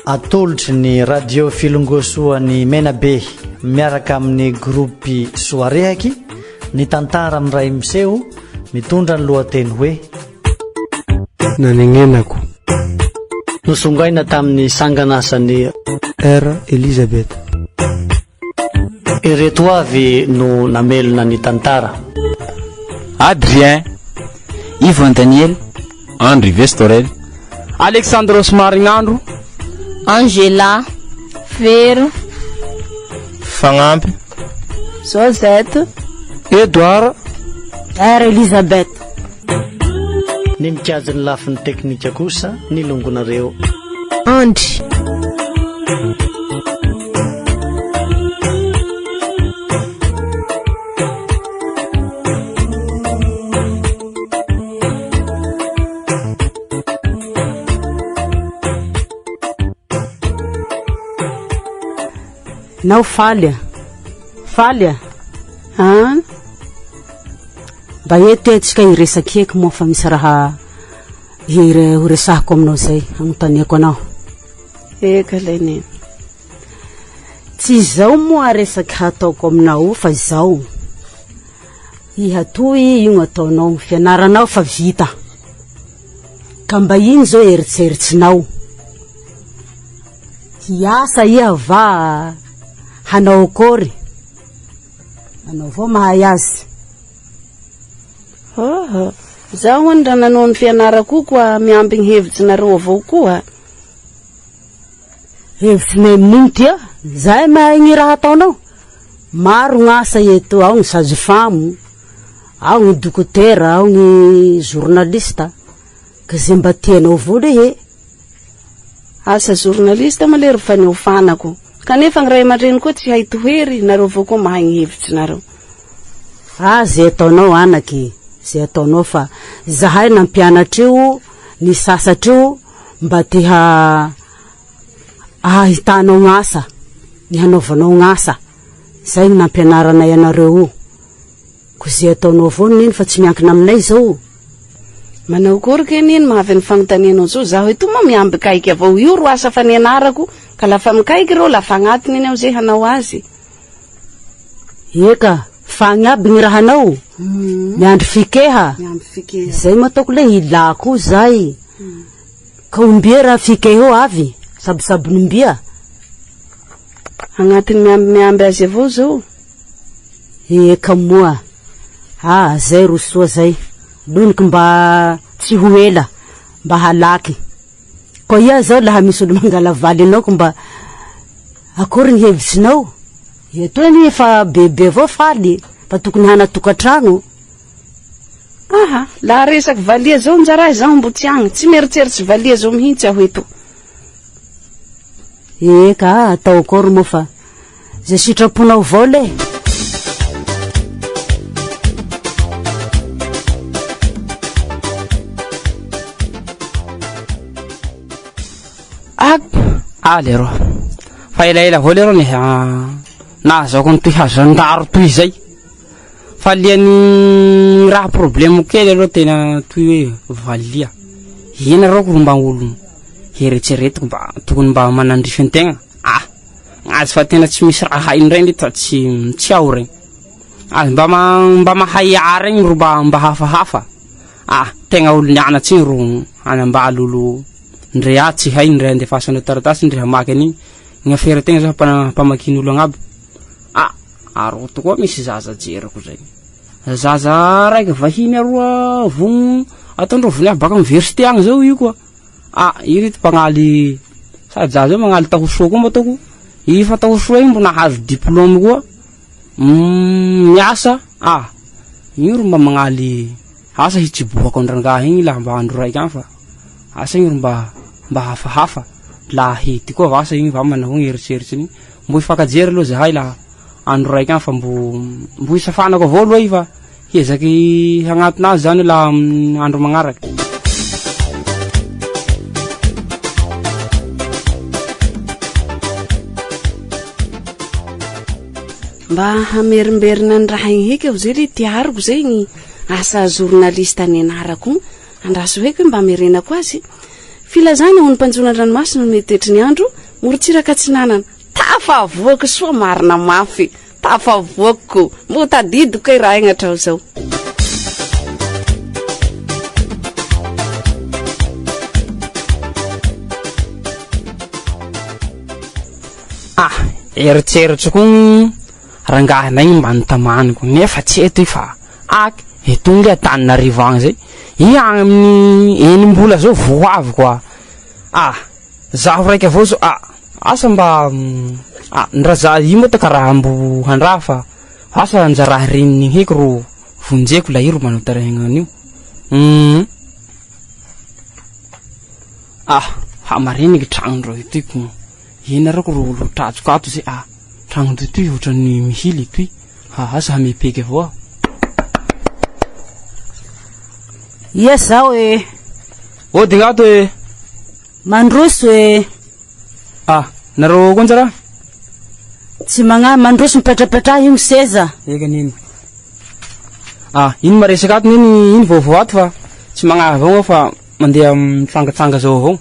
atolotry ny radio filongosoany Menabe miaraka amin'ny groupe soarehaky ny tantara amiray miseho mitondra ny lohateny hoe NANEGNENAKO nosongaina tamin'ny sanganasany R Elisabeth. Ireto avy no namelona ny tantara: Adrien, Yvon Daniel, Andri Vestorel, Alexandros Marinandro, Angela, Vero, Fagnampy, Josette, Edouard, R Elisabeth. ny mikajy ny lafin'ny teknika kosa ny longonareo Andri. Nao falya mba eto atsika iresaky eky moa fa misy raha horesahako aminao zay agnontaniako anao. Eka leny. Tsy zao moa resaky hataoko aminao fa zao ihatoy io ataonao fianaranao fa vita ka mba iny zao eritseritsinao hiasa iha va hanao akory anao vao mahay azy. Zaho ny raha nanao ny fianarako koa miampy ny hevitsinareo avao koa. Hevitsinay amin'iny tia zay mahay ny raha ataonao. Maro gn'asa eto, ao ny sage-femme, ao ny dokotera, ao ny journaliste, ka zay mba tianao avao lehe. Asa journaliste malery faneofanako. Kanefa ny ray aman-dreny koa tsy hay tohery nareo avao koa mahay ny hevitsinareo. Zay ataonao anaky, zay ataonao fa zahay nampianatra io ny sasatra io mba te ahitanao gn'asa, ny hanaovanao gn'asa. Zay ny nampianaranay anareo io. Ko zay ataonao avao niny fa tsy miankina aminay zao. Manao kory keny iny mahavy ny fagnontanianao zao zaho eto moa miamby kaiky avao io ro asa fanianarako ka lafa mikaiky reo lafa agnatiny iny ao zay hanao azy. Eka, fagnaby ny rahanao. Miandry fikeha. Zay mataoko le ilako zay. Ka ombia raha fikeha ho avy, sabosabon'ombia. Agnatiny miamby azy avao zao. Eka moa. Zay ro soa zay. Loniky mba tsy ho ela, mba halaky. Ko ia zao laha misy olo mangala valy anao ko mba akory ny hevitsinao. Eto any fa bebe avao faly, fa tokony hanatokatrano. Laha resaky valia zao njara zaho mbo tsy agny, tsy meritseritsy valia zao mihitsy aho eto. Eka, atao akory moa fa zay sitraponao avao le. Lero fa elaela avao lero ny nahazaoko ny toy hazandaro toy zay fa liany raha problème kely aloha tena toy hoe valia ina rao ko mba olo heretseretiko mba tokony mba manandrify antegna gn'azy fa tena tsy misy raha hainy regny fa tsy ao regny azy mba mahay regny ro mba hafahafa tegna olo nianatsy ro anambala olo ndre tsy hay ndre andefasana taratasy ndre hamaky an'igny gn'afera tegna zao pamakiny olo agnaby. Aroto koa misy zaza jerako zay. Zaza raiky vahiny aroa vogno ataondreo vony baka université agny zao io koa. Iri ty pagnaly sady zaza zao magnaly tahosoa koa mataoko. I fa tahosoa igny mbo nahazo diplôme koa. Miasa io ro mba magnaly asa hitsibohako andrangahy igny laha mba andro raiky agny fa asa igny ro mba hafahafa la hety koa vasa igny va manao eritseritsy igny mbo ifakajery aloha zahay la andro raiky agny fa mbo isafanako avao aloha i fa hiezaky hagnatona zany la andro magnaraky. Mba hamerimberina ny raha igny heky aho zay le tiariko zay ny asa journaliste nianarako andraso heky mba merenako azy. filazana ho ny mpanjona ranomasina no metetry ny andro morotsiraka tsinanana tafavoaka soa marina mafy tafavoako mbo tadidiko e raha egnatra ao zao eritseritra koa rangahinay mba nitamaniko nefa tsy eto i fa etonga Antananarivo agny zay i agny amin'ny enimbola zao vo avy koa zaho raiky avao zao asa mba ndraza i moa takaraha mbo handraha fa asa njaraha reniny heky ro vonjeko la iro manao tarahegnan'io hamariniky tragno ro itoiko ina rako ro olo tratsoko ato zay tragno toy ohatrany mihily toy asa hamepeky avao ia zao dingato mandroso nareo konjara tsy mandroso mipetrapetraha io seza eka nini ino maresaky ato nini ino vaovao ato fa tsy magnahy avao fa mandeha mitsangatsanga zao avao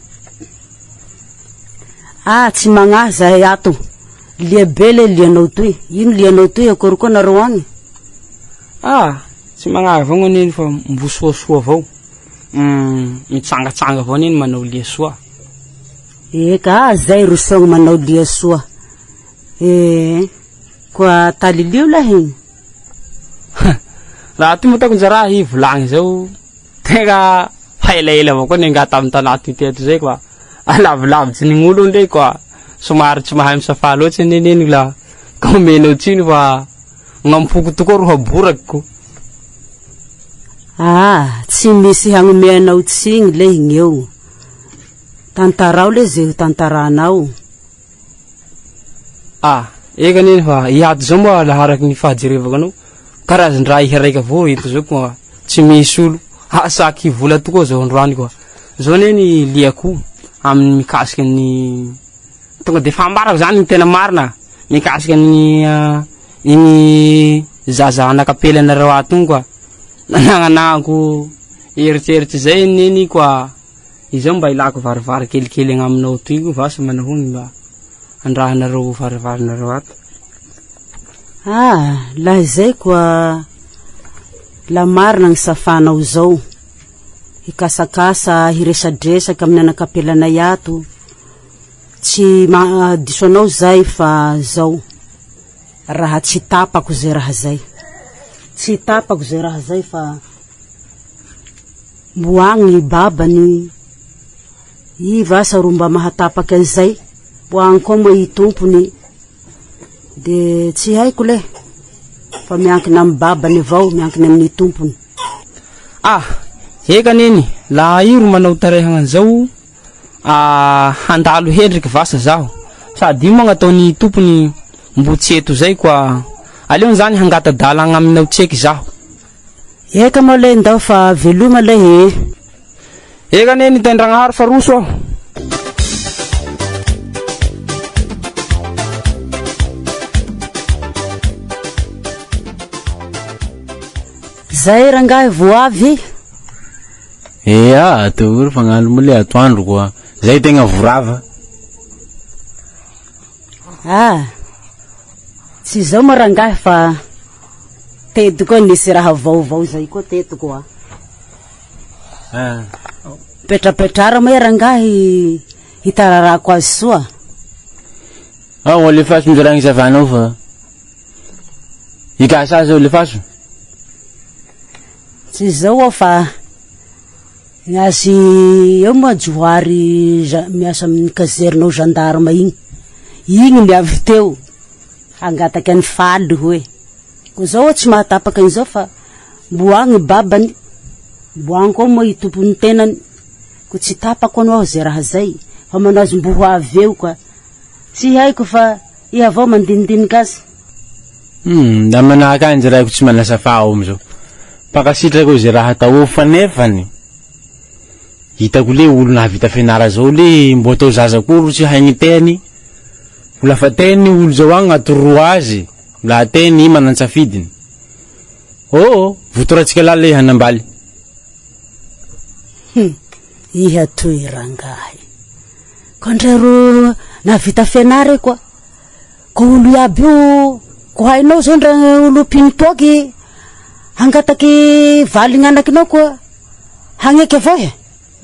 tsy magnahy zahay ato liabe le lianao toy ino lianao toy akory koa nareo agny tsy magnahy avao nini fa mbo soasoa avao mitsangatsanga avao nini manao lia soa eka zay ro sogno manao lia soa koa talilio lahy raha ty motako njaraha i volagny zao tena haelaela avao koa nenga tamin'ny tanaty teto zay koa alavilavitsy ny gn'olo ndray koa somary tsy mahay misafa loatsy neneny la ka omenao tsiny fa ngampoko tokoa ro haborakiko tsy misy hagnomeanao tsigny le igny eo tantarao le zay ho tantaranao eka neny fa iato zao moa laharaky ny fahajerevako anao karazandraha iha raiky avao eto zao koa tsy misy olo saky vola tokoa zao androany koa zao neny liako amin'ny mikasiky ny tonga de fambarako zany ny tena marina mikasiky ny igny zaza anakapela nareo ato igny koa nanagnanako eritseritsy zay neny koa izao mba ilako varivary kelikely agnaminao toy ko vasa manahony mba andrahanareo varivarinareo ato laha zay koa la marina gny safanao zao hikasakasa hiresadresaky amin'ny anakapelanay ato tsy diso anao zay fa zao raha tsy tapako zay raha zay tsy tapako zay raha zay fa mboagny babany i vasa ro mba mahatapaky an'izay mboagny koa moa i tompony de tsy haiko le fa miankina amin'ny babany avao miankina amin'ny tompony eka neny la iro manao tarehagnan'izao handalo hendriky vasa zaho sady io moa gn'ataony tompony mbo tsy eto zay koa aleony zany hangata dalagna aminao tseky zaho eka moa le ndao fa veloma le eka neny tendragnahary fa roso aho zay rangahy vo avy atory fagnano mo le atoandro koa zay tegna vorava tsy zao moa rangahy fa teto koa nisy raha vaovao zay koa teto koa petrapetrara moa rangahy hitararako azy soa le faso mizaragny savanao fa ikasa zao le faso tsy zao ao fa azy eo moa johary miasa amin'ny kazernao gendarme igny miavy teo hangataky any faly hoe ko zao tsy mahatapaky an'izao fa mboagny babany mboagny koa moa i tompony tenany ko tsy tapako anao zay raha zay fa manao azy mbo ho avy eo koa tsy haiko fa iha avao mandinidiniky azy da manahaky anjy raiko tsy manasafa ao amizao pakasitrako zay raha atao fa nefany hitako le olo nahavita fianara zao le mbo atao zazakoro tsy haigny teny lafa teny olo zao agny atoroa azy la teny manansafidiny votoratsika la le hanambaly iha toy rangahy kondrero na vita fianare koa ko olo iaby io ko hainao zao ndra olo pintoky hangataky valin'anakinao koa hagneky avao e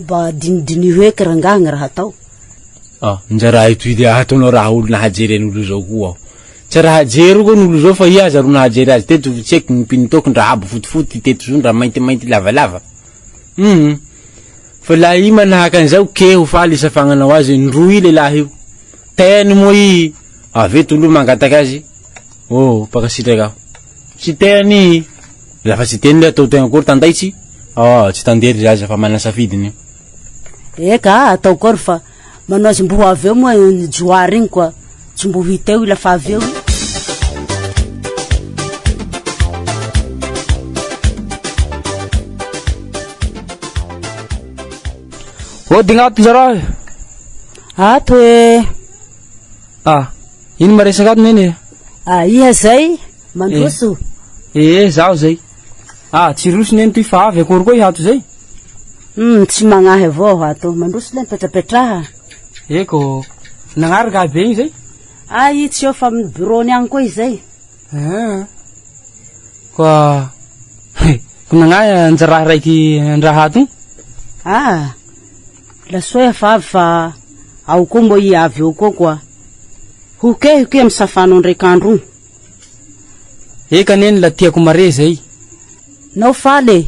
mba dinidini hoeky rangahy gny raha atao njara itoy dia ataonao raha olo nahajery an'olo zao koa tsy raha jery koa n'olo zao fa iaza ro nahajery azy teto vitseky ny pintoky ndra abo fotifoty teto zao ndra maintimainty lavalava fa la i manahaka an'izao keho faly isafagnanao azy ndroy lehilahy io teny moa i aveto olo mangataky azy pakasitraky aho tsy teny lafa tsy teny le atao tegna kory tandaitsy tsy tandery azy fa manasafidiny eka atao kory fa manao azy mbo ho avy eo moa joary igny koa tsy mbo hiteo lafa avy eo dignato zara ato e ino maresaky ato neny iha zay mandroso zaho zay tsy roso neny toy fa avy akory koa ihato zay tsy magnahy avao ato mandroso le mipetrapetraha eko nagnaraky aby igny zay i tsy eo fa amin'ny bureau-ny agny koa izay koa ko nagnahy anjaraha raiky andraha ato lasoa fa avy fa ao koa moa i avy eo koa koa hoke amy safanao ndraiky andro eka neny la tiako mare zay nao faly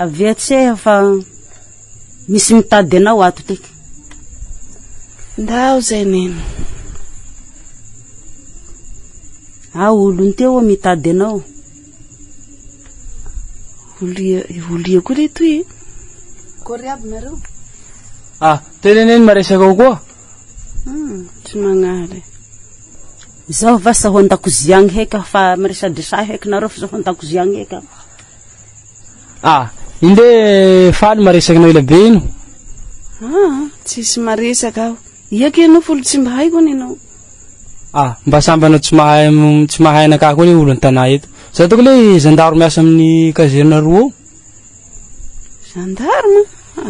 aviatseha fa misy mitady anao ato tiky ndao zay neny olo nteo mitady anao olia koa le toy kory aby nareo tena neny maresaky ao koa tsy magnaly zaho vasa ho an-dakozia agny heka fa miresadresa heky nareo fa zaho ho an-dakozia agny heka inde faly maresaky nao ila be ino tsisy maresaky aho iaky anao folo tsy mba haiko any anao mba samby anao tsy mahay anakah koa le olo an-tanà eto za toko le zandaro miasa amin'ny kazerina roa gendarme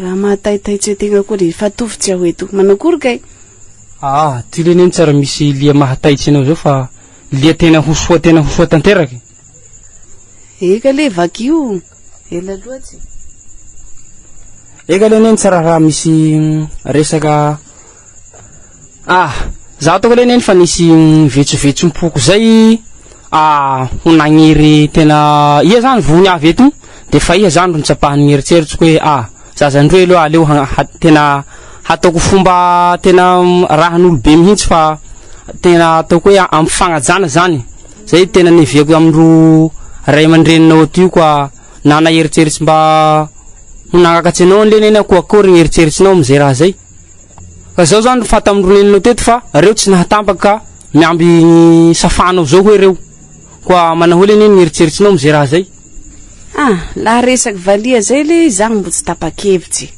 raha mahataitaitsy ategna koa le fatovy tsy aho eto manakory kay ty le neny tsara misy lia mahataitsy anao zao fa lia tena hosoa tanteraky eka le vakio ela loatsy eka le neny tsara raha misy resaka za toko le neny fa nisy vetsovetsompoko zay honagniry tena iha zany vony avy eto de fa iha zany ro nitsapahany ngeritseritsy hoe zazandroe aloha aleo tena hataoko fomba tena rahan'olo be mihitsy fa tena ataoko hoe ampifagnajana zany zay tena neviako amindro ray aman-dreninao ato io koa nana eritseritsy mba honangakatsy anao le neny ako akory ngeritseritsinao amizay raha zay ka zao zany fata amindro neninao teto fa reo tsy nahatampaky ka miamby safanao zao hoe reo koa manaholy neny ngeritseritsinao amizay raha zay laha resaky valia zay le zaho mbo tsy tapakevitsy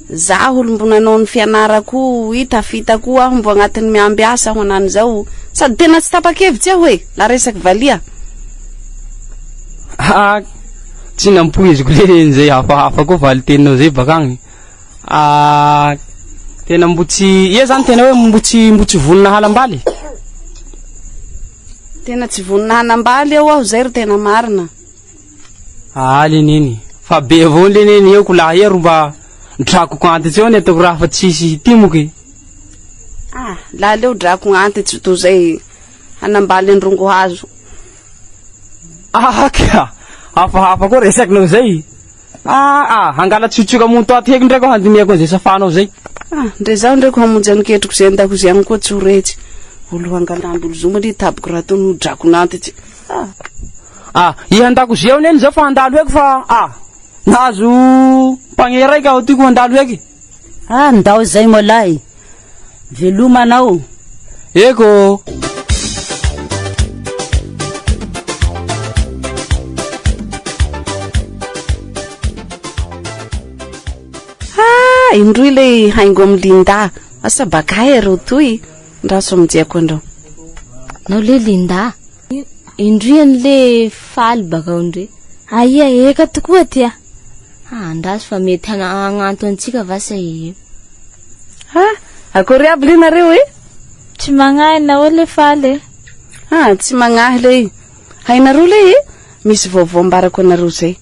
zaho olo mbo nanao ny fianarako tafitako aho mbo agnatin'ny miamby asa ho anany zao sady tena tsy tapakevitsy aho laha resaky valia tsy nampoiziko le zay hafahafa koa valy teninao zay bakagny tena mbo tsy iha zany tena hoe mbo tsy vonina halambaly tena tsy vonina hanambaly aho zay ro tena marina le neny fa be avao le neny eo ko laha iha ro mba drako antitsy eo ny ataoko raha fa tsisy timoky laha leo drako antitsy to zay hanambaly androngo hazo hafahafa koa resakinao zay hangala tsotsoka monto aty heky ndraiky handiniako an'izay safanao zay ndre zaho ndraiky hamonjy aniketriko zay andakozy agny koa tsy ho retsy olo hangalandolo zo mali tabiko raha tony drako nantitsy iha andakozy ao neny zao fa handalo heky fa nahazo mpagné raiky aho tiako handalo heky ndao zay molay velomanao eko indroy le haingo amy linda asa bakay areo toy ndraso amijeko andreo nao le linda indroy an'le faly bakao ndre Aia eka tokoa tia. Andraso fa mety agnanto antsika vasa io. Akory aby le nareo Tsy magnahy na ole faly. tsy magnahy le. Hainareo le misy vaovao mbarako anareo zay.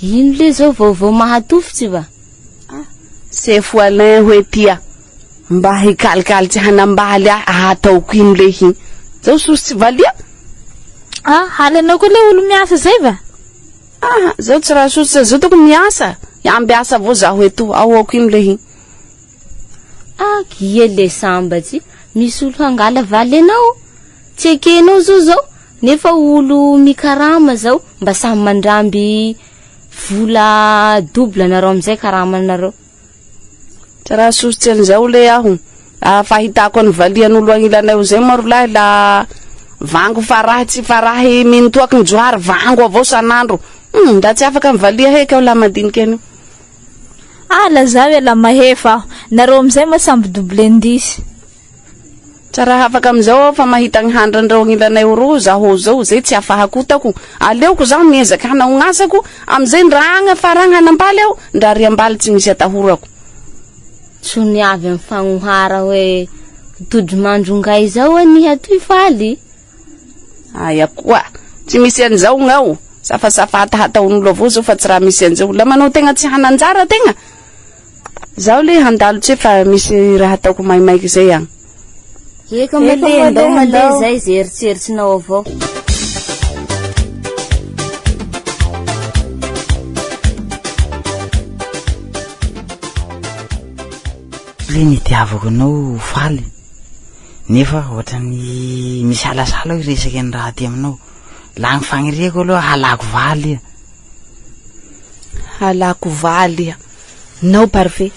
Ino le zao vaovao mahatofotsy va? Sefo Alain hoe tia. Mba hikalikaly hanambaly ataoko ino le hiny. Zao sosy tsy valia. Halanao ko le olo miasa zay va? Zao tsy raha sosy zao toko miasa. Ambiasa avao zaho eto ahoako ino le hiny. Kia le sambatsy. Misy olo hangala valy anao. Tsy ekenao zao. Nefa olo mikarama zao. Mba samy mandramby vola double nareo amizay karamanareo. Tsy raha sosy an'izao le aho. Fahitako ny valian'olo agnilanay zay maro lahy la vango farahy tsy farahy mintoaky ny joary vango avao sanandro. Da tsy afaka mivalia heky aho la madiniky anio. Lazao la mahefa. Nareo amizay ma samby double ndisy. Tsy raha afaka amizao fa mahita ny handrandrao agnilanay ro zaho zao zay tsy afahakotako. Aleoko zaho miezaka hanao ngasako amizay ndragna faragna hanambaly aho ndra riambaly tsy misy atahorako. Tsy niavy amin'ny fagnohara hoe todro mandrongay zao aniha toy faly. Aya koa, tsy misy an'izao ngao. Safasafata hataon'olo avao zao fa tsy raha misy an'izao. La manao tegna tsy hananjara tegna. Zao le handalo tsy fa misy raha ataoko maimaiky zay agny. Eka male ndao male zay ze eritseritsinao avao. Le nitiavako anao faly. Nefa ohatrany misy alasala hoe resaky ny raha ty aminao. La ny fagniriako aloha halako valy. Halako valy. Nao parfait.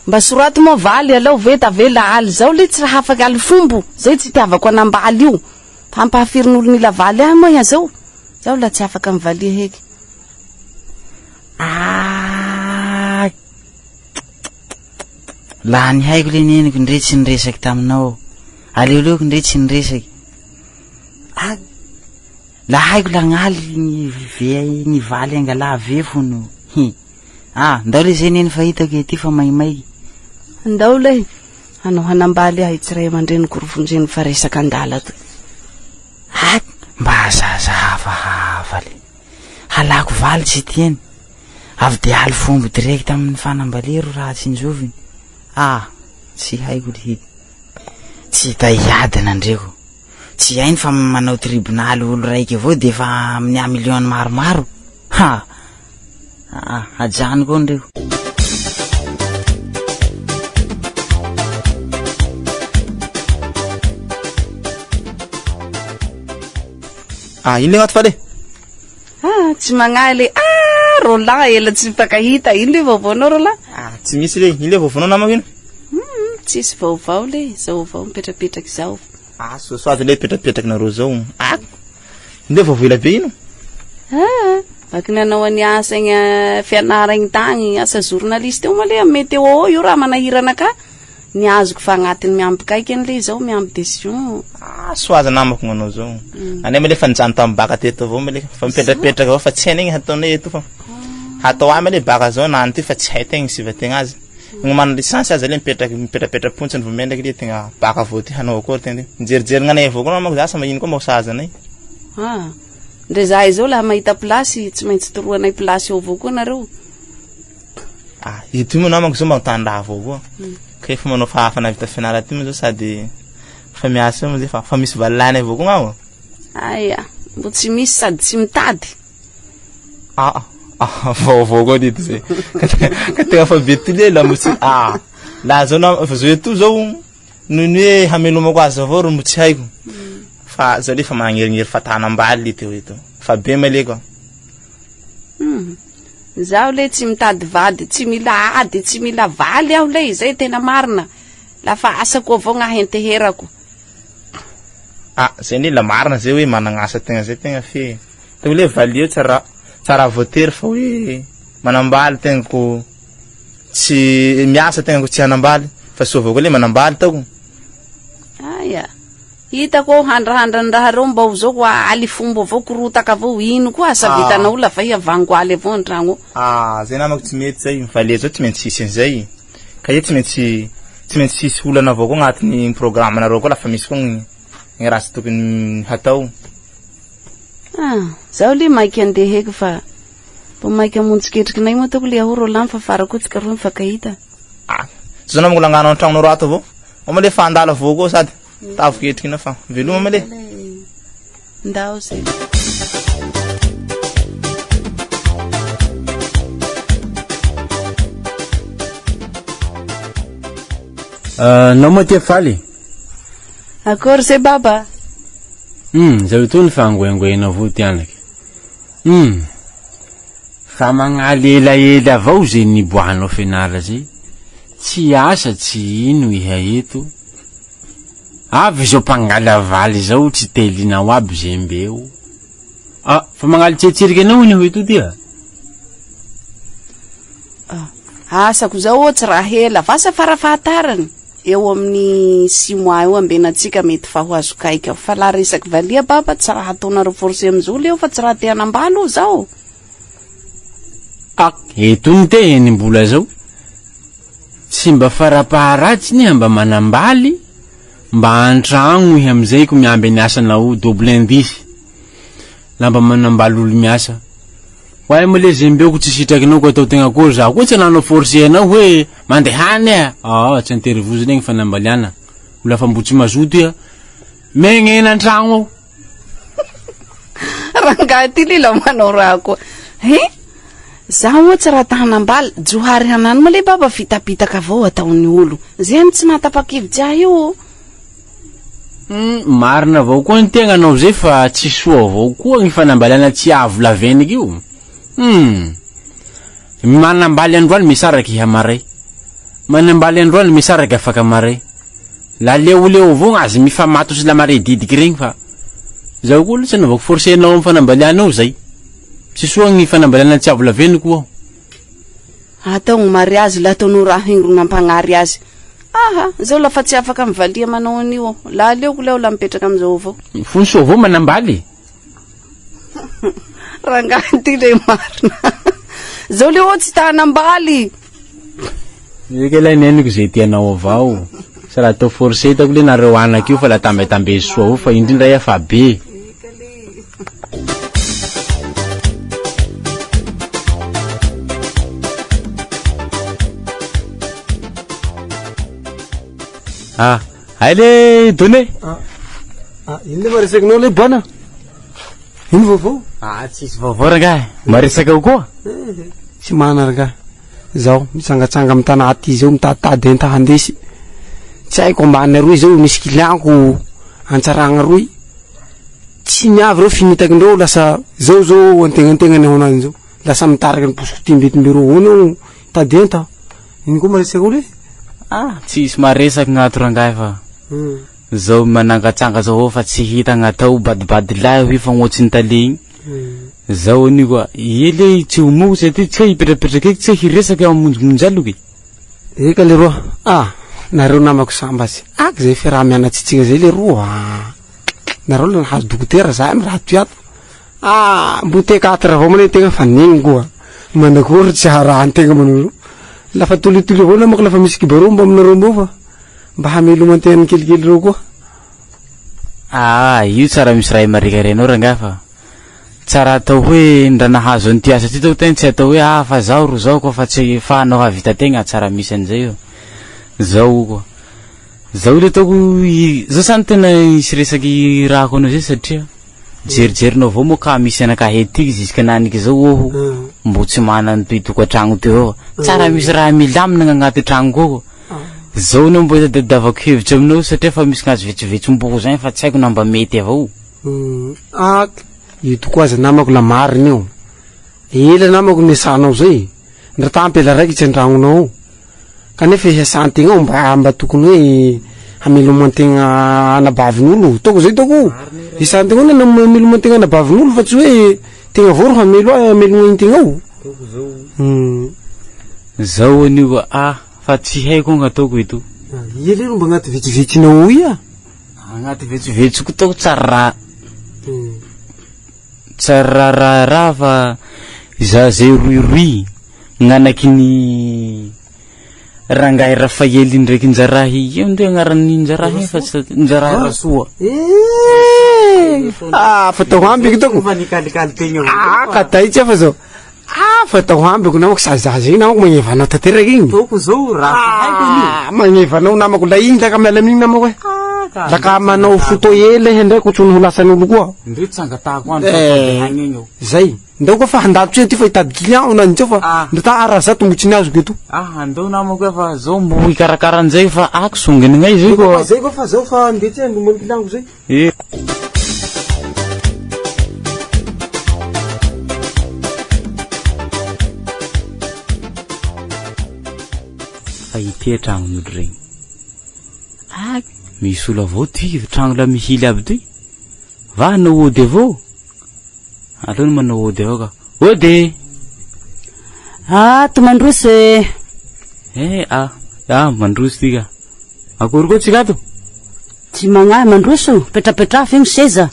Mba soraty moa valy alao veta vela aly zao le tsy raha afaka aly fombo. Zay tsy tiavako anambaly io. Hampahafirin'olo nila valy moa ya zao. Zao la tsy afaka mivalia heky. La ny haiko le neniko ndre tsy niresaky taminao. Aleoleoko ndre tsy niresaky. La haiko la ngaly ny valy angala vefo no. Ndao le zay neny fahitako ety fa maimaiky. Ndao le hanao hanambaly ahy tsy ray amandreny korovondreny fa resaka andala to. Mba zazahafahafa le. Halako valy tsy tiany. Avy de aly fombo direct amin'ny fanambalero raha tsy njoviny. Tsy haiko le hity. Tsy tahiadina andreko. Tsy hainy fa manao tribunaly olo raiky avao de fa amin'ny million maromaro. Ajano koa ndreko. Ino le agnaty fale? Tsy magnahy le. Rola ela tsy pakahita. Ino le vaovaonao Rola? Tsy misy le. Ino le vaovaonao namako ino? Tsisy vaovao le. Zao vao mipetrapetraky zao. Soasoavy le petrapetraky nareo zao. Ino le vaovao ela be ino? Baky nanao any asa igny fianaragny tagny asa journaliste io male météo io raha manahirana ka. Ny azoko fa agnatiny miamby kaiky an'le zao miamby décision. Soaza namako manao zao. Anay male fa nijano tamin'ny baka teto avao male fa mipetrapetraky avao fa tsy hainy igny hataonay eto fa. Hatao ay male baka zao nany ty fa tsy hay tegna sy vategna azy. Gny mana licence azy le mipetrapetra pontsiny vao mendaky le tegna baka avao ty hanao akory tegna. Njerijerigna anay avao koa namako zasa magnino koa mahasazy anay. Ndre zahay zao laha mahita place tsy maintsy toroanay place eo avao koa nareo. Ito mo namako zao magntany raha avao avao. Kay fa manao fahafana vita fianara ty mo zao sady fa miasa mo zay fa misy valilany avao koa ngao. Aya, mbo tsy misy sady tsy mitady. Vaovao koa dito zay. Ka tegna fa bety le la motsy la zao na fa zao eto zao noho hoe hamelomako azy avao ro mo tsy haiko. Fa zao le fa magnerigneri fatanambaly le teo eto. Fa be male koa. Zaho le tsy mitady vady, tsy mila ady, tsy mila valy aho le zay tena marina. Lafa asako avao ngahenteherako. Zay le la marina zay hoe managna asa tegna zay tegna fe. Tegna le valy eo tsara voatery fa hoe manambaly tegna ko tsy miasa tegna ko tsy hanambaly fa sova koa le manambaly tao. Aya. hitako handrahandra raha reo mba ho zao ko aly fomba avao korotaka avao ino koa asa vitanao la fa iavango aly avao antragno. Zay namako tsy mety zay mivalia zao tsy maintsy sisy an'izay ka tsy maintsy sisy olana avao koa agnatin'ny programme nareo koa lafa misy koa gny raha tsy tokony hatao. Zaho le maiky andeheko fa po maiky amonjy ketrikinay moa toko le ahoro lamy fa farakotsika ro mifankahita. Zao namako langano antragnonao rato avao oma le fa andala avao koa sady tavo ketrikina fa veloma ma le ndao zay. Nao moa tia faly? Akory zay baba? Zaho itony fa angoengoena avao ty anaky. Fa magnaly elaela avao zay niboahanao fianara zay. Tsy asa tsy ino iha eto. Avy zao mpangala valy zao tsy telinao aby zay mbeo. Fa magnaly tsetsiriky anao iny hoeto tia? Asako zao tsy raha hela vasa farafahatarany. Eo amin'ny 6 mois eo ambenatsika mety fa ho azo kaika fa la resaky valia baba tsy raha ataonareo forcé amizolo eo fa tsy raha te anambalo zao. Eto ny teheny mbola zao. Tsy mba farapaharatsiny mba manambaly mba antragno iha amizay ko miamby ny asanao double indice. La mba manambaly olo miasa. Why mo le zembeko tsy sitrakinao ko atao tegna koa zaho ko tsy nanao forcé anao hoe mandehany tsy interview zegny fanambaliana ola fa mbo tsy mazoto iha megnena antragno ao. Rangahy ty lila manao raha koa zaho tsy raha tahanambaly johary hanany ma le baba vitapitaka avao ataon'ny olo zay tsy mahatapa-kevitsy ahy io. Marina avao koa ny tegna anao zay fa tsy soa avao koa ny fanambaliana tsy avo laveniky io. Manambaly androany misaraky iha maray. Manambaly androany misaraky afaka maray. La leo avao azy mifamato sy la mare didiky regny fa zaho koa tsy navako forcé anao amin'ny fanambalianao zay. Tsy soa ny fanambaliana tsy avo laveniky koa. Atao ny mariazy la ataonao raha hingro nampagnary azy. Zao lafa tsy afaka mivalia manao an'io la aleoko leo la mipetraka amizao avao. Fonso avao manambaly. Rangahy ty le marina. Zao leo tsy tahanambaly. Eka la neniko zay tianao avao. Sa raha atao forcé tako le nareo anaky io fa la tambetambe soa avao fa indrindra iha fa be. Allez, donnez. Ino le maresakinao le bana? Ino vaovao? Tsisy vaovao rangahy. Maresaka koa? Tsy mana rangahy. Zaho mitsangatsanga amin'ny tanà ty zao mitatady enta handesy. Tsy haiko ambany aroy zao misy kilianko antsaragna aroy. Tsy miavy reo finitakindreo lasa zao antegnantegnany ao anazy zao. Lasa mitaraky ny posiko timbetimbereo hono tady enta. Ino koa maresaka le? Tsisy maresaky gnato rangahy fa zao manangatsanga zao fa tsy hita gnatao badibady lahy fa ngotsy ny talegny zao anio koa ile tsy homotsy aty tsy hipetrapetraky eky tsy hiresaky amonjimonjy aloky. Eka le roa nareo namako sambatsy zay fiaraha mianatsitsika zay le roa nareo la nahazo dokotera zay amy raha toato mbo te 4 avao male tegna fa nigny koa manakory tsy harahantegna manao lafa tolitolo avao namako lafa misy kibaro mba aminareo mbao fa mba hamelomantegna kelikely reo koa. Io tsara misy raha marikarenao rangahy fa tsara atao hoe ndra nahazo an'ty asa ty tao tegna tsy atao hoe fa zao ro zao koa fa tsy fahanao havita tegna tsara misy an'izay io. Zao koa zao le ataoko zao sany tena isy resaky raha ko anao zay satria jerijerinao avao moa ka misy anakahy tiky jusque naniky zao oho mbo tsy manana toy tokantragno teo tsara misy raha milamina agnaty tragno koko zao anao mbo davako hevitra aminao satria fa misy gnazy vetsivetsym-boko zay fa tsy haiko na mba mety avao. Io tokoa aza namako la marina io ela namako mesanao zay ndra tampela raiky tsy andragnonao kanefa hiasantegna mba tokony hoe hamelomantegna anabavin'olo toko zay toko isantegna na hamelomantegna anabavin'olo fa tsy hoe tegna voro hamelomantegna ao zao anio fa tsy haiko gnataoko eto. Ia le mba agnaty vitsivitsinao ia agnaty vetsivetsiko tao tsara raha fa za zay roiroy gn'anaky ny rangahy Rafaely ndraiky Njarahy io ndre agnarany Njarahy fa Njarahy Rasoa fa tao ambiko tao fa nikalikaly tegna kataitsy fa zao fa tao ambiko namako sazaza igny namako magnevanao tanteraky igny toko zao raha haiko io magnevanao namako la igny taka miala amin'igny namako e laka manao foto ela ndraiky otrony ho lasan'olo koa ndre tsangatako andro hagny igny zay ndao koa fa handatsy ty fa hitady client nanitseo fa ndota araza tombotsiny azoko eto andao namako fa zao mbo hikarakara an'izay fa ako songany gnay zay koa zay koa fa zao fa ndetsy ndomony client zay fa ity tragnon'olo regny misy olo avao ty tragno la mihily aby ty va anao ody avao alony manao ody avao ka ody tomandrosy mandroso ty ka akory koa tsika to tsy magnahy mandroso petrapetra figno seza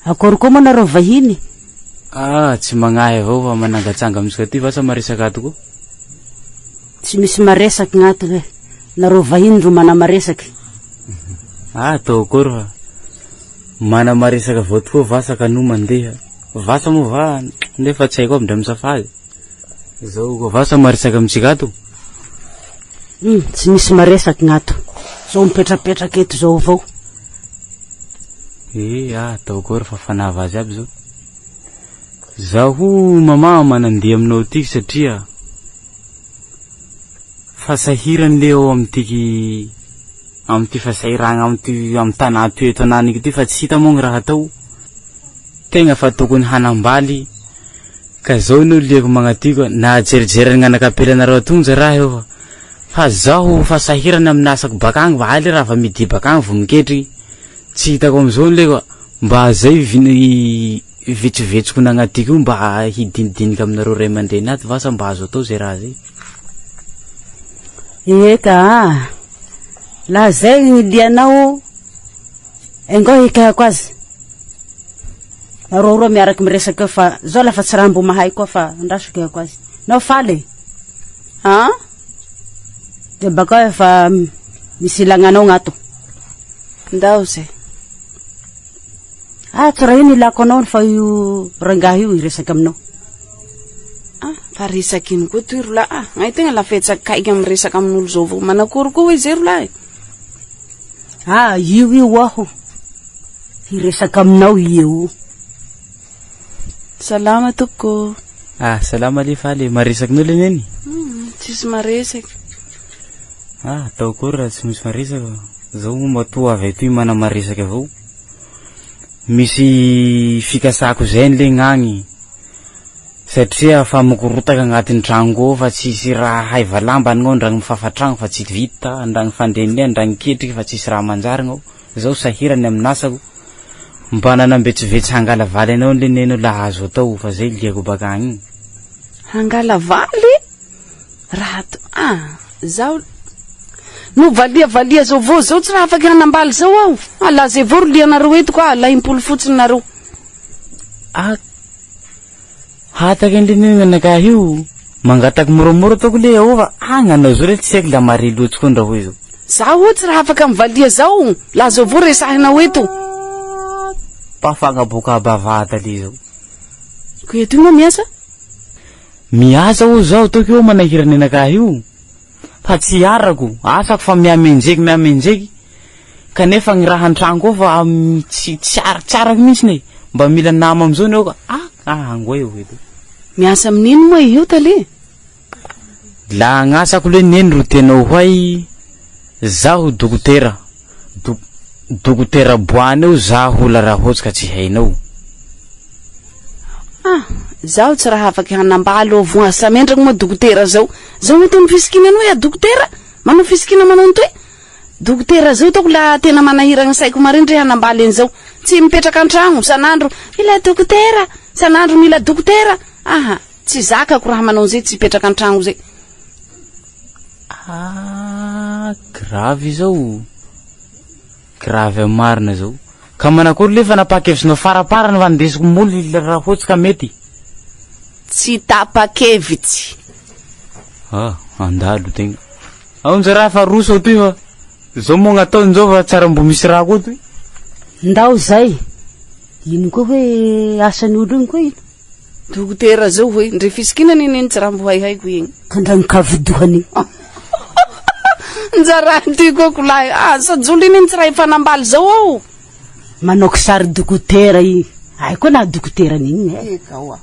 akory koa moa nareo vahiny tsy magnahy avao fa manangatsanga amitsika ty vasa maresaky ato koa tsy misy maresaky gnato e nareo vahiny ro mana maresaky atao akory fa mana maresaky avao tokoa vasaka no mandeha vasa moa va nefa tsy haiko aby ndra misafazy zao koa vasa maresaky amitsika ato tsy misy maresaky gnato zao mipetrapetraky eto zao avao atao akory fa fanava azy aby zao zaho mama manandeha aminao tiky satria fasahirany le eo amty fasahiragna amy tanà toeto ananiky ty fa tsy hita moa gny raha atao tegna fa tokony hanambaly ka zao no liako magnatiko na jerijery gn'anakapelanareo tonja raha eo fa zaho fasahirany amin'ny asako bakagny va aly raha va midi bakagny vo miketry tsy hitako amizao leko mba zay vetsivetsiko nagnatiko io mba hidinidiniky aminareo ray aman-dreny aty vasa mba azo atao zay raha zay eka laha zay gny lianao engao hikahako azy nareo roa miaraky miresaky eo fa zao lafa tsy raha mbo mahay koa fa andraso hikahako azy nao faly de bakao efa misy ilagnanao gnato ndao zay tsy raha io nilako anao fa io rangahy io iresaky aminao fa resaky iny koa toy rola gnay tegna lafetsaky kaiky amy resaky amin'olo zao vao manakory koa hoe zay rola io aho iresaky aminao io salama toko salama le fa le maresaky nao leneny tsisy maresaky atao kory raha tsy misy maresaky zao matoa avy etoy mana maresaky avao misy fikasako zay le gnagny satria fa mikorotaka agnatin'ny tragno fa tsisy raha hay valambany ngao ndragny mifafatragno fa tsy vita ndragny fandenia ndragny ketriky fa tsisy raha manjary ngao zao sahirany amin'asako mba nanambetsivetsy hangala valy anao le nenao la azo atao fa zay liako bakagny hangala valy raha zao no valia zao vao zao tsy raha afaky hanambaly zao aho la zay vao ro lianareo eto koa la impolo fotsiny nareo hataky an'le nenanakahy io mangataky moramora ataoko le aova gnanao zao le tsy haiko la mare loatsy koa ndraho zao zaho tsy raha afaky mivalia zao la zao vao resahinao eto pafagnaboka bavata le zao ko eto io moa miasa zaho taoko eo manahira nenakahy io fa tsy arako asako fa miamenjeky kanefa gny raha antragno koa fa tsy arako mihitsy ne mba mila nama amizao neo ka angoa eo eto miasa amin'ino moa io tale la gn'asako le neny ro tenao hoay zaho dokotera boany eo zaho la raha ohatsy ka tsy hainao zaho tsy raha afaky hanambaly o voasa mendraky moa dokotera zao mety mifisikina anao dokotera manao fisikina manao toy dokotera zao toko la tena manahiragny saiko marindry hanambaly an'izao tsy mipetraky antragno sanandro mila dokotera sanandro mila dokotera tsy zakako raha manao zay tsy mipetraky antragno zay Gravy zao. Gravy marina zao. Ka manakory le fa napakevitsinao faraparany va ndesiko moly raha hotsy ka mety. Tsy tapa-kevitsy. Andalo tegna. Aonja raha fa roso toy fa zao mo gnataon'zao fa tsara mbo misy raha koa toy. Ndao zay. Ino koa hoe asany olo iny koa ino? Dokotera zao hoe ndre fisikinany iny tsy raha mbo haihaiko igny. Kandragnikavidohany. Njara ty koa lahy. Sajolo iny tsy raha ifanambaly zao ao. Manao sary dokotera i. Ay koa na dokotera niny e. Ekawa.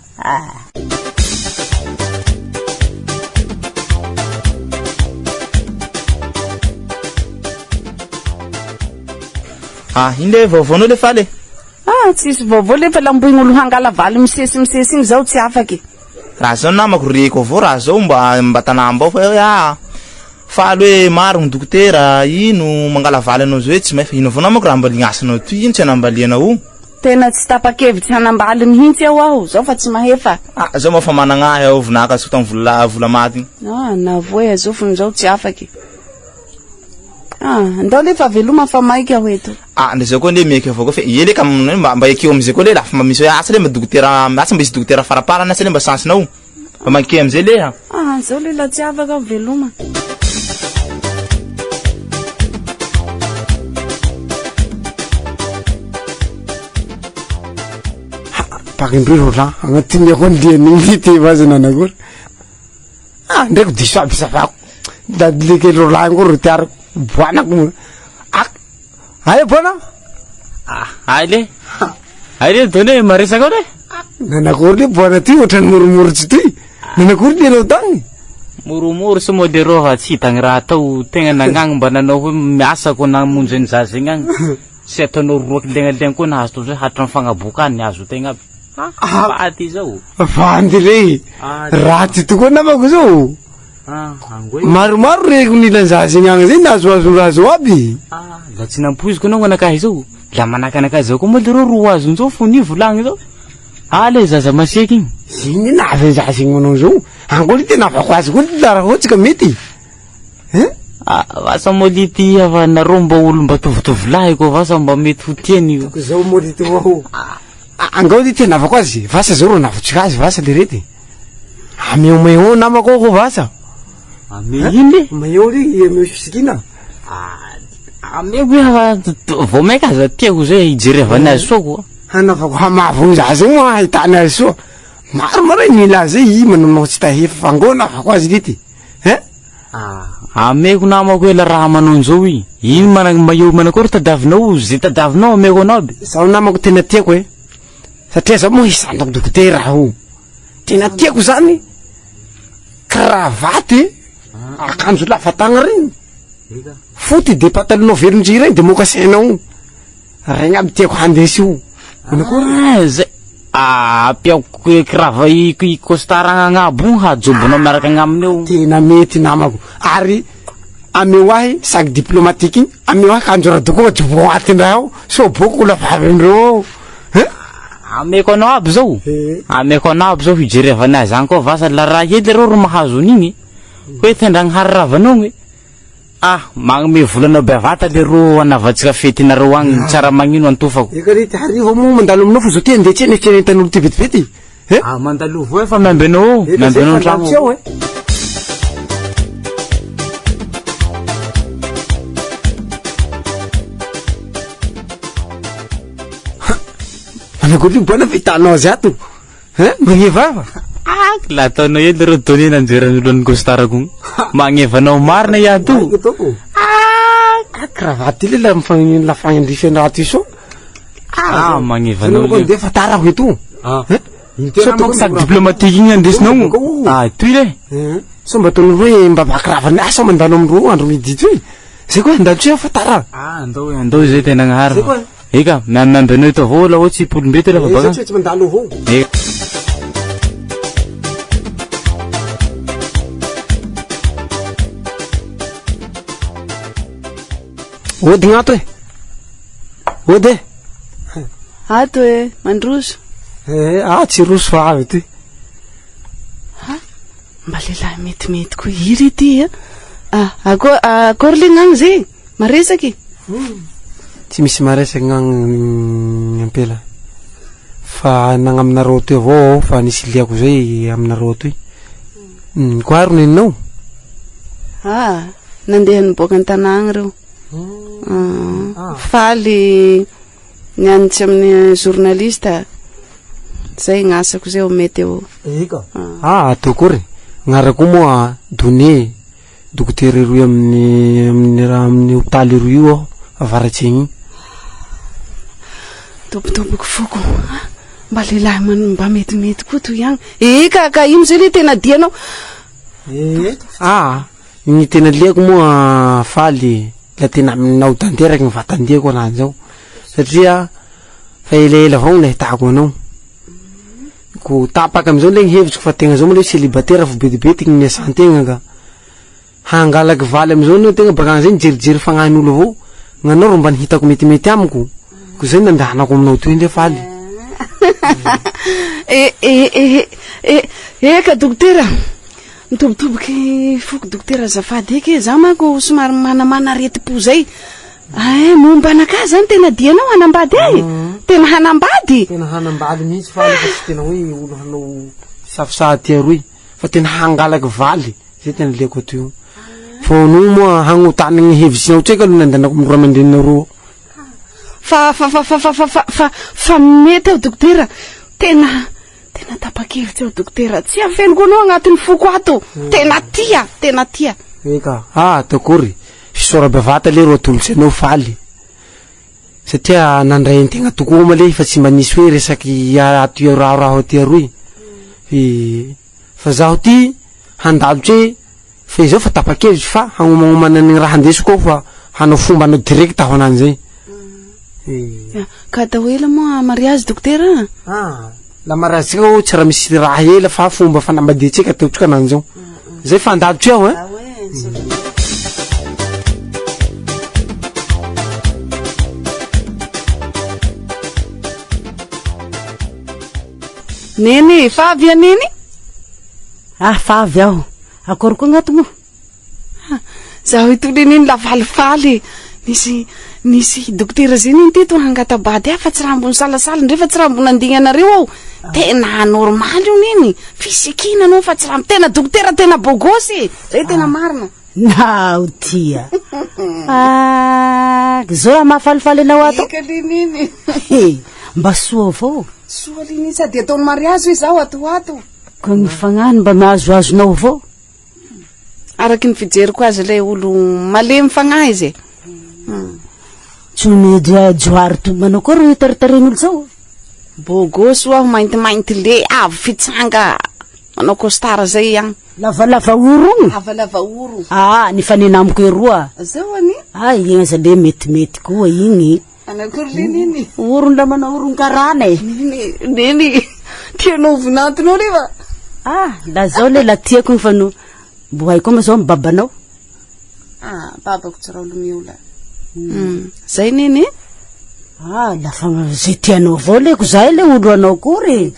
Inde vaovao le fale. Tsisy vaovao le fa lamboigny olo hangala valy misesy igny zao tsy afaky. Raha zao namako reko avao raha zao mba tanambao fa hoe maro ny dokotera ino mangala valy anao zao tsy mahay fa ino avao namako raha mba lignasanao ty ino tsy anambalianao. Tena tsy tapa-kevitsy hanambaly mihitsy ao zao fa tsy mahefa. Zao mafa managnahy ao vinaka sotang vola maty. Na voe azofony zao tsy afaky. Ndao le fa veloma fa maiky aho eto. Ndezao koa le meky avao koa fe ele ka mba ekeo amizay koa le lafa misy hoe asa le mba dokotera asa mba isy dokotera faraparana asa le mba sansinao. Mba mankeo amizay le zao le la tsy afaka veloma. Pakindriro la agnatin'ny akondiany ty vazana anakory. Ndreko diso aby safako. Dadileke rola ngoro tiarako boanako. Ayo bona? Aile. Aile done maresaka le. Nanakory le boana ty otrany murumuritsy ty. Nanakory le lo tagny. Murumur so modero va tsy hitagny raha atao tegna nangagny mba nanao hoe miasa ko namonjy ny zaza igny agny. Tsy ataonao roky legnalegna koa nahazo to zay hatram fagnaboaka ny azo tegna aby. Faty zao. Vandy le. Raty tokoa namako zao. Maromaro reko nilanzaza igny agny zay nazoazo razo aby. La tsy nampoiziko anao anakahy zao. La manakanakahy zao koa moa le roa azon'izao fony volagny zao. Le zaza masiaky igny. Igny navy zaza igny manao zao. Angolo tena avako azy koa lara hotsy ka mety. Vasa molity ava naromba olo mba tovitovolahy koa vasa mba mety ho tiany. Toko zao molity ho. Angao ty tena avako azy. Vasa zao ro navotsika azy vasa le rety. Ameo namako ko vasa. Iny mayo ri ameo fisikina. Ameo vao maika aza tiako zay ijerevana azy soa koa. Hanavako hamavo zaza igny mo ahitany azy soa. Maro maray mila zay manao tsy tahefa angao navako azy lity. Ameko namako hoe la raha manao zao i. Ino mayo manakory tadavinao zay tadavinao ameko anao aby. Sao namako tena tiako e. Satria za mo hisandako dokotera ho. Tena tiako zany. Kravaty akanjo lava tagna regny. Foty de patalonao velondry regny de mokasenao. Regny aby tiako handesy io. Zay apiako krava i costara agnabo hajobonao miaraka agnaminy eo. Tena mety namako. Ary ameo ahy sac diplomatique igny. Ameo ahy kanjo radoko jibo atindraha ao. So boko la vavindreo. Ameko anao aby zao. Ameko anao aby zao hijerevana azy any koa vasa la raha hely reo ro mahazo an'igny. Hoe tendragny hariravanao gny. Magnome volana bevata le ro anavatsika fetinareo agny tsara magnino antofako. Eka rety hariva mo mandalo aminao fa zao ty andeha tsy netrenentan'olo ty vetivety. Mandalo voa fa miambenao tragno. Anakory bona vitanao azy ato. Magnevava. La ataonao ely reo donné nanjeran'olo any costarako igny. Magnevanao marina iato. Kravaty le la fagnandrifanao ty so. Magnevanao le. Ndefa tara ho eto. Surtout sac diplomatique igny andesinao. Toy le. So mba ataonao hoe mba bakravany asa mandalo amindro andro midi toy. Zay koa andalo tsy fa tara. Andao zay tena gnahary. Eka, miambenao eto avao la ohatsy polombeto lafa baka. Tsy mandalo avao. Ody gnato e. Ody e. Ato e, mandroso. Tsy roso fa avy ty. Mba lehilahy metimety koa iry ty akory le gnagny zay maresaky tsy misy maresaky gnagny ampela fa nagnaminareo toy avao fa nisy liako zay aminareo toy ko aro neninao nandeha niboaka an-tanagna reo faly nianitsy amin'ny journaliste zay gn'asako zay mety eo eka atao kory gn'arako moa donné dokotera roy amin'ny hôpitaly roy io aho avaratsy igny tompitompoko foko mba lehilahy mba metimety koa toy agny ka ino zay le tena dianao ny tena liako moa faly la tena aminao tanteraky ny vatandiako anazy zao satria fa elaela avao nahitako anao ko tapaky amizao le hevitsiko fa tegna zao moa le célibataire fa betibetiky ny asantegna ka hangalaky valy amizao no tegna baka zay nijerijery fagnahin'olo avao gnanao ro mba nihitako metimety amiko ko zay nandahanako aminao toy ndre faly eka dokotera mitobotoboky foko dokotera azafady eky za manko somary manamana areti-po zay momba anaka zany tena dianao hanambady tena hanambady mihitsy faly fa tsy tena hoe olo hanao safisaha tia roy fa tena hangalaky valy zay tena liako ato fa no moa hagnotany gny hevitsinao tsika aloha nandanako amin'ny ray aman-dreninareo fa mety aho dokotera tena tapa-kevitsy aho dokotera tsy afenoko anao agnatin'ny foko ato tena tia eka ataokory fisora-bavata le ro atolotsy anao faly satria nandray an-tegna tokoa ma le fa tsy mba nisy hoe resaky ato rahoraho aty aroy fa zaho ty handalotry fa izao fa tapa-kevitsy fa hagnomagnomana ny raha andesiko ao fa hanao fomba anao direct aho anany zay ka atao ela moa mariage dokotera la mariage tsika o tsy raha misy raha ela fa fomba fanambadiatsika ataotsika anany zao zay fa andalotry aho neny fa avy aneny fa avy aho akory koa agnato moa zaho itole neny la falifaly nisy dokotera zay neny teto hangatabady fa tsy raha mbony salasala ndre fa tsy raha mbony andigny anareo ao tena normal io neny fisikina anao fa tsy raha tena dokotera tena bogosy zay tena marina nao tia zao mahafalifaly anao ato mba soa avao soa liny sady ataony mariage hoe zaho atoato ko ny fagnahiny mba mahazoazonao avao araky ny fijeriko azy lay olo malemy fagnahy izy tsy mijoary tomanao koa ro hitaritaren'olo zao bogosy aho maintimainty le avy fitsanga manao costara zay agny lavalava oro lavalava oro ny fanenamiko eroa zao ani igny aza le metimety koa igny anakory le niny oron la manao oron-karana neny tianao vinantinao refa la zao le la tiako igny fa no mbo haiko ma zao mibabanao babako tsy raha olo miola zay neny lafa zay tianao avao leko zay le olo anao kory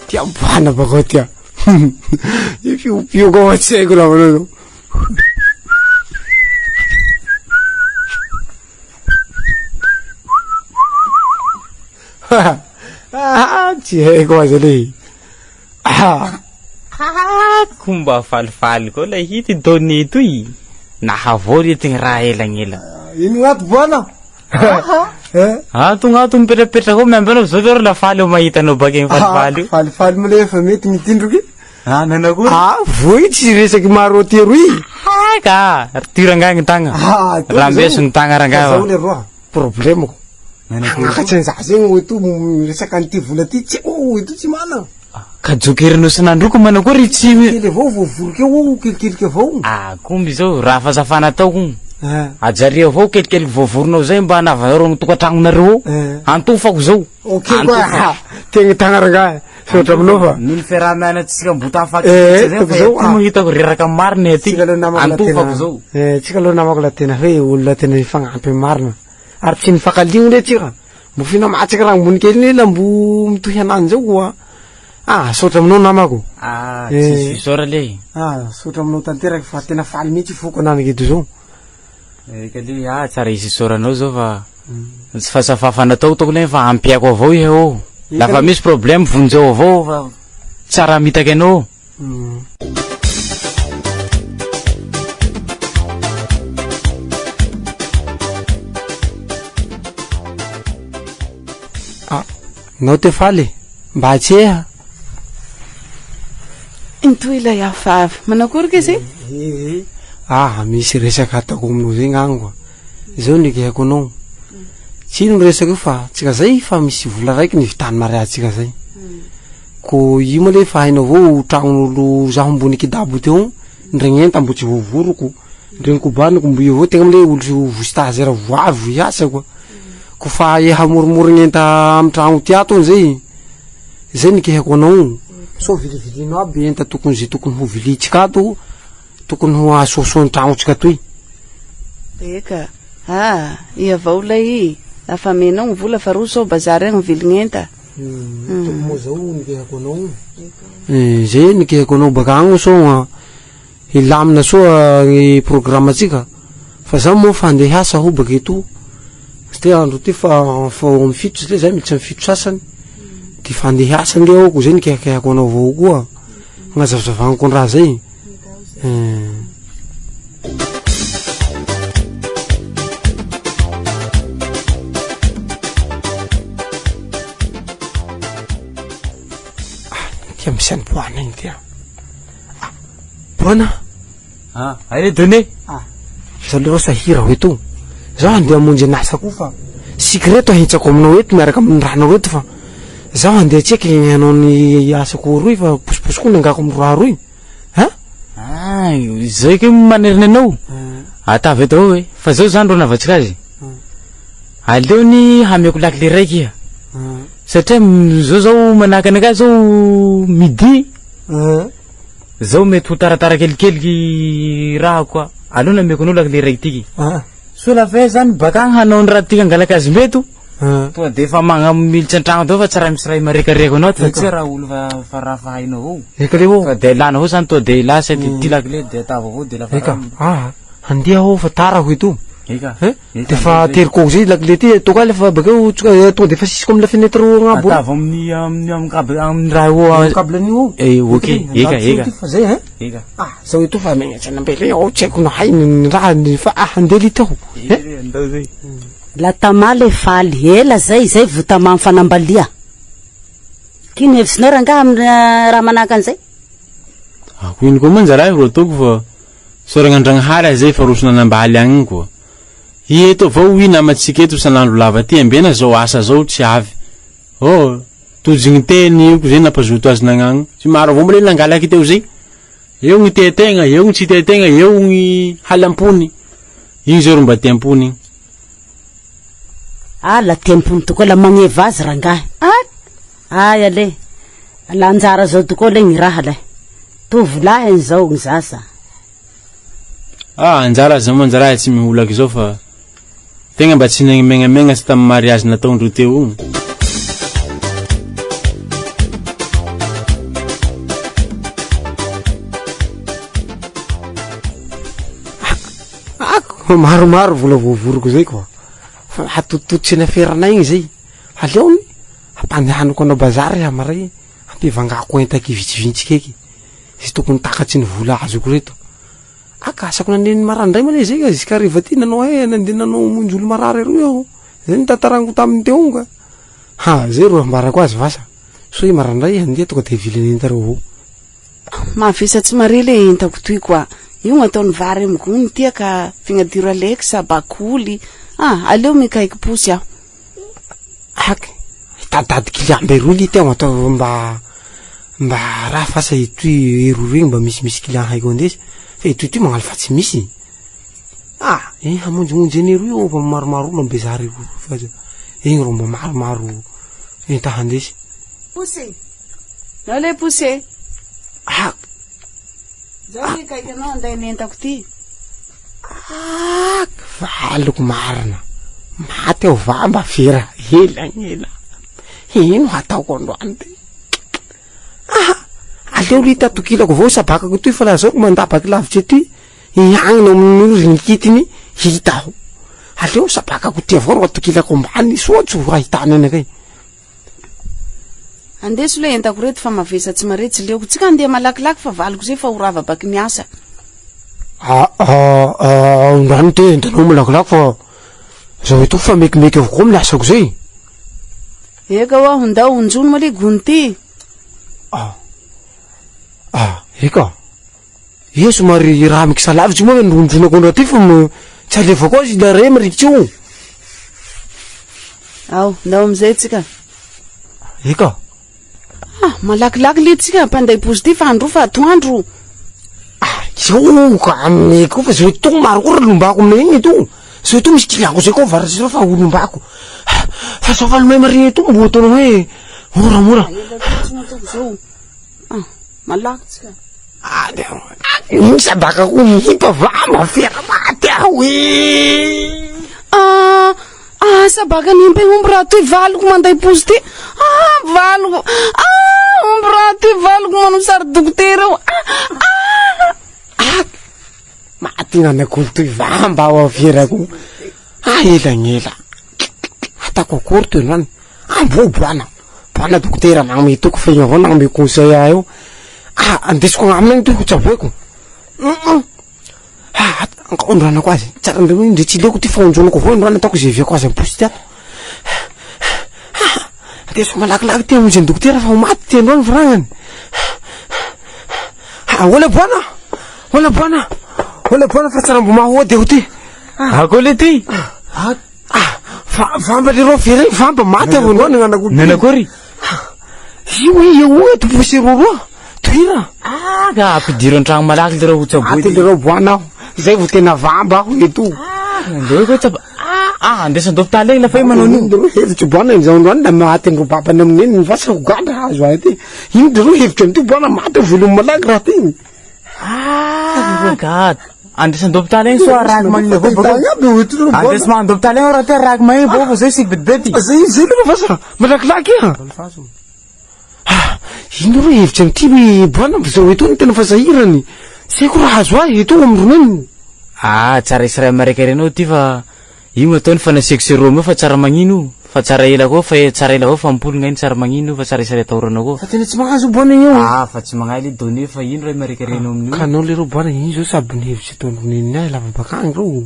tiambana bakao tia ifiopioka ao atsaiko la manao tsy haiko aza le komba falifaly koa la hity donné toy nahavory ty raha elagnela ino gnato boana gnato mipetrapetraky ao miamby zao leroa la faly ao mahita anao bakegny falifaly io falifaly ma le fa mety mitindroky nanakory voy tsy resaky maro ty roy ka tirangagny tagna rambesony tagna rangao le roa problemako akatsy an'iza zegny oeto resaky an'ity vola ty tsy oeto tsy mana ka jokerinao sanandroko manakory tsy kely avao voavoroky eo kelikeliky avao komby zao raha fazafana ataoko ajari avao kelikely voavoronao zay mba navarogno tokantragnonareo antofako zao tegna tagnaranga sotra aminao fa mily fiaraha-miana tsika mbo tafaky zao mahitako reraka marina aty antofako zao tsika aloha namako la tena hoe olona tena fagnampy marina ary tsy nifakaligno le tsika mbo fina matsaka raha ambony kely la mbo mitohy anany zao koa sotra aminao namako tsisy sora le sotra aminao tanteraky fa tena faly mihitsy foko anany keto zao eka le tsara isy soranao zao fa tsy fahasafafa natao tokony fa ampiako avao iha o lafa misy problème vonjeo avao fa tsara mitaky anao nao te faly mba atseha intoy ilay afavy manakoriky izy misy resaka ataoko aminao zay gn'ango zao nikehako anao tsino resaka io fa tsika zay fa misy vola raiky nivitany mariatsika zay ko io moa le fa hainao avao tragnon'olo zaho ambony kidabo teo ndregnenta mbo tsy voavoroko ndregnikobaniko mbo io avao tegna amle olo vostazera voavy hiasa koa ko fa eha moromorognenta amy tragno tiato zay nikehako anao so vilivilinao aby enta tokony zay tokony ho vilitsika ato tokony ho asoasoany tragnotsika toy eka ia avao lay lafa menao ny vola fa roso bazary agny vilignenta mo zao nikehako anao zay nikehako anao baka agny so ilamina soa ny programme atsika fa zaho moa fa andeha hiasa ho baka eto te andro ty fa mifito le zay militsy mifito sasany ty fa andeha hiasa nge aoko zay nikehakehako anao avao koa gnazavazavagnako andraha zay tia misy any boana igny tia boana aile donné zao le rosa hira ho eto zaho andeha amonjy anasa koa fa sikreto ahitsako aminao eto miaraka amin'ny rahanao eto fa zaho andeha tseky hanao ny asako roy fa posiposy koa nangako amin'ny raha roy zay ke maneriny anao atavy eto ao fa zao zany ro navatsika azy aleo ny hameko lakile raiky iha satria zao manahaka anakahy zao midi zao mety ho taratara kelikeliky raha koa aleo nameko anao lakile raiky tiky so lafa zany baka agny hanao ny raha tiky angalaka azy meto to de fa militsy antragno dao fa tsy raha misy raha marekareko anao fa tsy raha olo fa raha fa hainao avao eka le fa de ilana avao zany to de ilasa ty lakile de atava avao de lafa andeha ao fa tara ho eto eka de fa terikoko zay lakile ty toka lefa bakeo to de fa sisiko amy la fenêtre agnabo atava amin'ny raha io kablan'io ok eka fa zay eka zao eto fa megnatsy anambele ao tsy haiko no hainy raha fa andeha litao andao zay la tama le faly ela zay votama amy fanambalia kiny hevisinao rangaha amy raha manahaka an'izay ino koa manjara ro ataoko fa soragn'andragnahala zay fa rosona nambaly agny koa eto avao i namatsika eto sanandro lava ty ambena zao asa zao tsy avy tojigny teny io zay nampazoto azy nagnagny tsy maro avao mbola nangalaky teo zay eo gny tetegna eo gny tsy tetegna eo gny halampony igny zao ro mba tiampony la tiampony tokoa la magneva azy rangahy aya le la anjara zao tokoa le gny raha le tovolahy zao gny zasa anjara azy manjara tsy miholaky zao fa tegna mba tsy megnamegna sy tamy mariage nataondro teo igny maromaro vola voavoroko zay koa fa hatotototry ny aferanay igny zay aleony ampandehanako anao bazary amaray ampivangako entaky vitsivitsy eky izy tokony takatsy ny vola azoko reto akasako naneny marandray mane zay izy riva ty nanao nandeha nanao monjy olo marary roy aho zay nitantaraniko taminy teo igny ka zay ro ambarako azy vasa so i marandray andeha tonga de vilanentareo avao mavisa tsy mare le entako toy koa io ataony vary amigony tia ka fingadiro aleky sa bakoly aleo mikaiky posy aho hitadady kiliambe roy li teo atao mba raha fasa itoy ero regny mba misy client haiko andesy fa itoy magnaly fa tsy misy hamonjimonjy eny roy io fa maromaro olo ambezary fa igny ro mba maromaro enta handesy posy nao le posy zao mikaiky anao anday nentako ty valoko marina maty ao vamba vera ela ino hataoko androany ty aleo lita tokilako avao sabakako toy fa laha zao mandabaky lavitry ety iagnina amin'ny rinikitiny hitaho aleo sabakako ty avao ro atokilako ambany soatsy ho ahitana anakay andeso le entako reto fa mavesatsy maretsy leoko tsika andeha malakilaky fa valiko zay fa horava baky miasa androany te entanao malakilaky fa zao eto fa mekimeky avao milasako zay eka hoa hundao honjony male gony ty eka ie somary raha miky salavitsy moa nondronako andro aty fa tsy alevako azy lare marikitsy io ao ndao amizay tsika eka malakilaky le tsika mpanday positif andro fa atoandro zao ka amin'ny ko fa zao to maro koa lombako aminay igny to zao to misy kilako zay koa varasy fa olombako fa zao fa lomay mariny to mbo ataonao hoe moramora malaky tsika sabaka ko hipa vama fera maty aho sabaka nimpe omby raha toy valiko manday positif valiko omby raha toy valiko manao sary dokotera maty gnanako toy vamba ao averako elagnela atako akory toy androany boana dokotera nagnome toko fa igny avao nagnome conseil aho andesiko agnaminy agny toko tsaboeko androanako azy tsara ndre tsy ileko ty faonjonako avao androany ataoko zay viako azy amposy ty ato andesiko malakilaky ty amonjy ny dokotera fa ho maty ty androany vragnany ola boana fa tsara mbo mahody aho ty ako le ty vamba le ro vera vamba maty aho androany gnanako menakory io toposy roroa toira ka ampidiro antragno malaky le raha ho tsaboy le raha boana aho zay vo tena vamba aho eto ndeo ko tsaba andesan-dopitaly egny lafa i manao an'io ndero hevitry boana zao androany la maty andro babany amin'eny nivasako gadra hazo ahy ty ino ndero hevitry amty boana maty volomy malaky raha ty gad andesan-dopitaly egny so araky magniny avao bako andes magnany-dopitaly egny raha ty araky magniny bako fa zay sy betibety zay le vasa malakilaky ino ro hevitry amty boana zao eto ny tena fazahirany seko raha azo ahy eto amroneny tsara isy raha maraiky renao ty fa io ataony fa nasiako serom io fa tsara magnino fa tsara ela koa fa tsara ela avao fa mipologna iny tsara magnino fa tsara isy raha ataorana koa fa tena tsy magnazo boana io fa tsy magnahy le donné fa ino raha maraiky renao amin'io kanao le ro boana iny zao sady ny hevitry ataondroneny ahy lava bakagny ro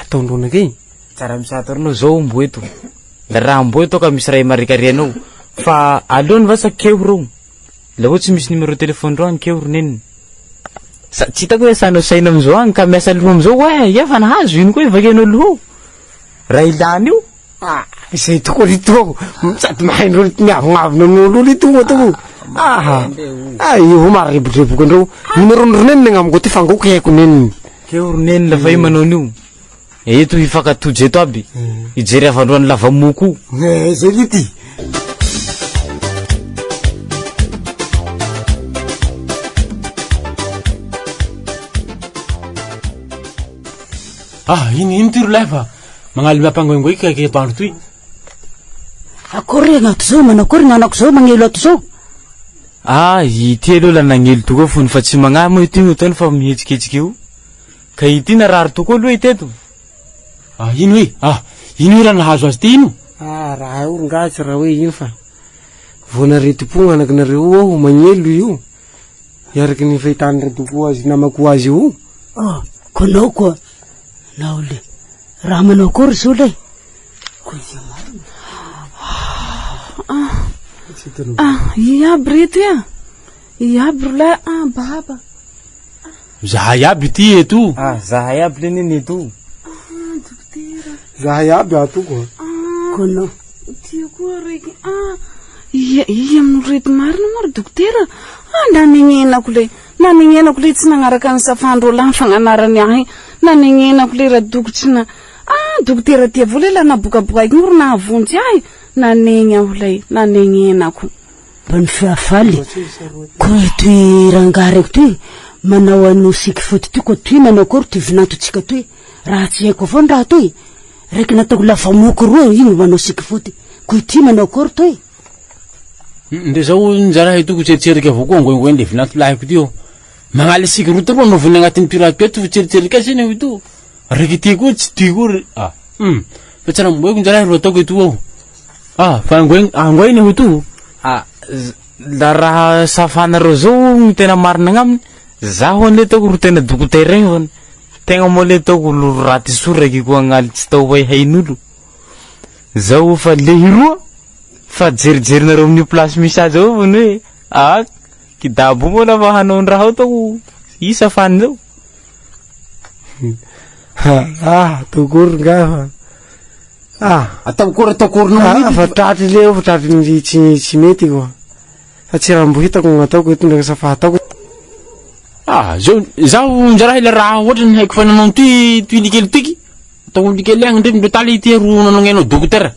ataondronakay tsara misataoranao zao mbo eto la raha mbo eto ka misy raha maraiky renao fa aleony vasa keo ro la ohatsy misy numéro téléphone ro agny keo roneniny tsy hitako hoe sanao saina amizao agny ka miasa loha amizao efa nahazo ino koa vakenao loho raha ilany io izay toko lito sady mahaindro miavonavona amin'olo lito toko io marebotreboka andreo numéro roneniny agnamiko ty fangoko haiko neniny keo roneniny lafa i manao an'io eto hifakatojo eto aby ijery avandroany lavamoko zay lity ino ty rolahy fa magnaly miampangoingoiky kaiky eto andro toy akory agnato zao manakory gnanako zao magnelo ato zao ity aloha la nagnelo tokoa fony fa tsy magnahy moa ity ataony fa mihetsiketsiky io ka ity narary tokoa aloha iteto ino hoe ino hoe raha nahazo azy ty ino raha io ngatsy raha hoe ino fa vonareti-po gnanakinareo aho magnelo io iaraky ny fahitany retoko azy namako azy io konao koa nao le raha manao akory zao le iaby reto iaby rolahy baba zahay aby ty eto zahay aby leniny eto dokotera zahay aby atoko konao tia koa reky i amin'ny reto marina maro dokotera nanegnenako le tsy nagnaraka ny safandro lahy fagnanarany ahy nanegnenako le raha dokotsy na dokotera tia vo le la nabokabokaiko iny ro nahavonjy ahy nanegny aho lay nanengenako mba ny fiafaly koa toy rangareko toy manao ano siky foty toy koa toy manao akory toy vinantotsika toy raha tsy haiko avao ny raha toy Reky nataoko lafamoko roa igny manao sikifoty. Koty manao akory toy? Nde zao njara hitoko tseritsieriky avao koa ngoingoin le vinantolahiko tio. Magnala sikiroto roa novony agnatin'ny pirate to tseritsieriky asiny ito. Reky ty koa tsy ty koa. Fa tsara mboeko njara ro ataoko ito. Fa ngoin ito. La raha safana ro zao tena marina ngaminy. Zaho ane taoko ro tena dokotera igny. Tegna mo le taoko lo raty soraky koa ngali tsy tao vai hain'olo. Zao fa le hiroa fa jerijerina amin'ny place misy azy ao vony hoe kidabo mo la fa hanao raha ao taoko isa fany zao. Tokory nga ataokory no fa tratry le fa tratry ny tsy mety koa. Fa tsy raha mbo hitako gn'ataoko eto ndraiky safa ataoko. Zaho njara ila raha ohatra ny haiko fa nanao ty likely tiky. Ataoko likely agny ndre mitaly ty ro nanongenao dokotera.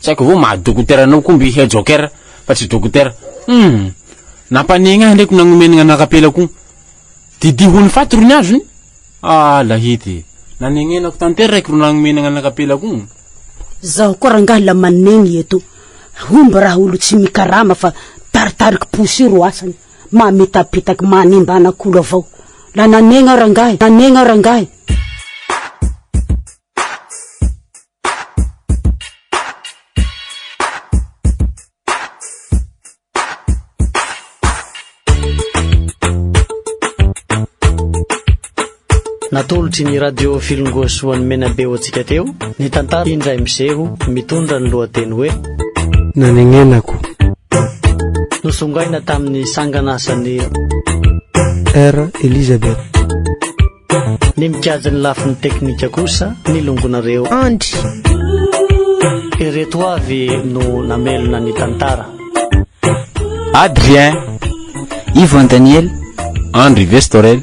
Tsy haiko avao maha dokotera anao komby he joker fa tsy dokotera. Nampanegna ndreky nagnomenagna nakapela koa. Didi hony faty ro ny azony. Lahity. Nanengenako tantera raiky ro nagnomenagna nakapela koa. Zaho koa rangahy la manegny eto. Homba raha olo tsy mikarama fa taritariky posy ro asany. Mamitapitaky manimba anakolo avao. La nanegna rangahy. Natolotry ny radio filongosoan'ny menabe ho atsika teo ny tantara indray miseho mitondra ny lohateny hoe Nanengenako. Nosongaina tamin'ny sanganasany R. Elisabeth. Ny mikajy ny lafin'ny teknika kosa ny longonareo Andry. Ireto avy no namelona ny tantara. Adrien, Yvon Daniel, Andry Vestorel,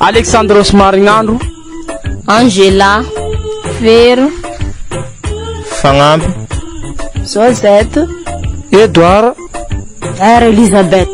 Alexandros Marignandro, Angela, Vero, Fagnampy, Josette, Edouard, R. Elisabeth.